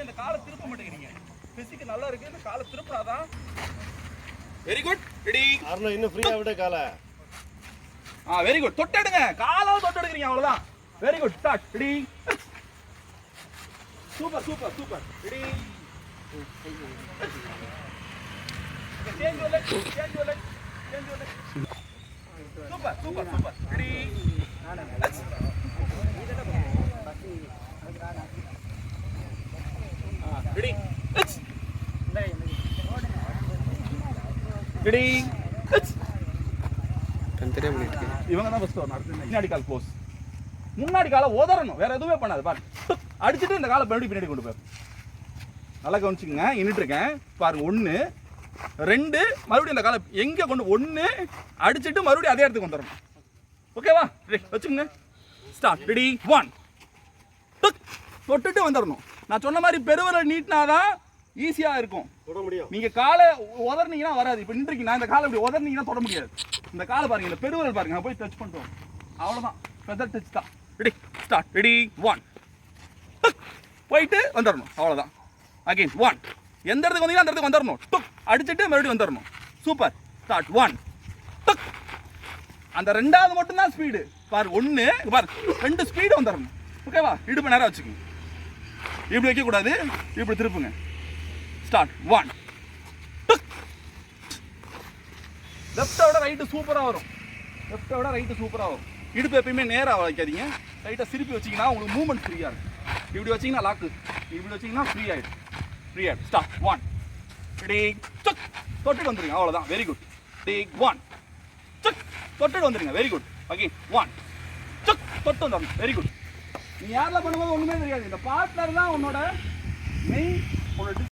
நீங்க இந்த காலை திருப்ப மாட்டேங்கிறீங்க. பிசிக்கு நல்லா இருக்கு, இந்த காலை திருப்புறாதான். Very good. ரெடி. அருண் இன்னும் ஃப்ரீயா விட காலை. Very good. தொட்டடுங்க. காலாவும் தொட்டடுக்கிறீங்க அவ்வளவுதான். Very good. Start. Ready. Super super super. Ready. Change your leg. Change your leg. Change your leg. Super super super. Ready. Ready. Ready. இவங்க தான் ஃபர்ஸ்ட் வரணும். அடுத்து பின்னாடி கால் க்ளோஸ். முன்னாடி காலை உதறணும், வேற எதுவுமே பண்ணாது. பாரு, அடிச்சுட்டு இந்த காலை மறுபடியும் பின்னாடி கொண்டு போய் நல்லா கவனிச்சுக்கங்க. நின்றுட்டு இருக்கேன் பாருங்க. 1 2 மறுபடியும் இந்த காலை எங்க கொண்டு 1 அடிச்சுட்டு மறுபடியும் அதே இடத்துக்கு வந்துடணும். ஓகேவா? வச்சுக்கோங்க. ஸ்டார்ட். ரெடி. 1 தொட்டுட்டு வந்துடணும். நான் சொன்ன மாதிரி பெருவரை நீட்டினாதான் ஈஸியா இருக்கும். தொட முடியும். நீங்க காலை உதர்னீங்கன்னா வராது. இப்ப நின்றுக்கீங்கன்னா இந்த காலை இப்படி உதர்னீங்கன்னா தொட முடியாது. இந்த காலை பாருங்க, இந்த பெருவரல் பாருங்க. நான் போய் டச் பண்ணிட்டோம், அவ்வளவுதான். ஃபெதர் டச் தான். ரெடி. ஸ்டார்ட். ரெடி. 1 போயிட்டு வந்துடணும், அவ்வளவுதான். அகைன் 1 எந்த இடத்துக்கு வந்தீங்கன்னா அந்த இடத்துக்கு வந்துடணும். அடிச்சுட்டு மறுபடியும் வந்துடணும். சூப்பர். ஸ்டார்ட். 1 அந்த ரெண்டாவது மட்டும் தான் ஸ்பீடு. பாரு 1 பாரு 2 ஸ்பீடு வந்துடணும். ஓகேவா? இடுப்பு நேரம் வச்சுக்கோங்க. இப்படி வைக்க கூடாது, இப்படி திருப்புங்க. ஸ்டார்ட். 1 லெஃப்ட்டை விட ரைட்டு சூப்பராக வரும். லெஃப்ட்டை விட ரைட்டு சூப்பராக வரும். இடுப்பு எப்பயுமே நேராக வைக்காதீங்க. ரைட்டாக திருப்பி வச்சிங்கன்னா உங்களுக்கு மூவ்மெண்ட் ஃப்ரீயாக இருக்கும். இப்படி வச்சிங்கன்னா லாக்கு, இப்படி வச்சிங்கன்னா ஃப்ரீ ஆகிடும். ஃப்ரீ ஆகிடும். ஸ்டார்ட். 1 ரெடி. சக் தொட்டுட்டு வந்துடுங்க, அவ்வளோதான். Very good. ரெடி. 1 சக் தொட்டுட்டு வந்துடுங்க. Very good. அகைன் 1 சக் தொட்டு வந்துடணும். Very good. நீ யாரில் பண்ணும்போது ஒன்றுமே தெரியாது. இந்த பார்ட்னர் தான் உன்னோட மெயின்.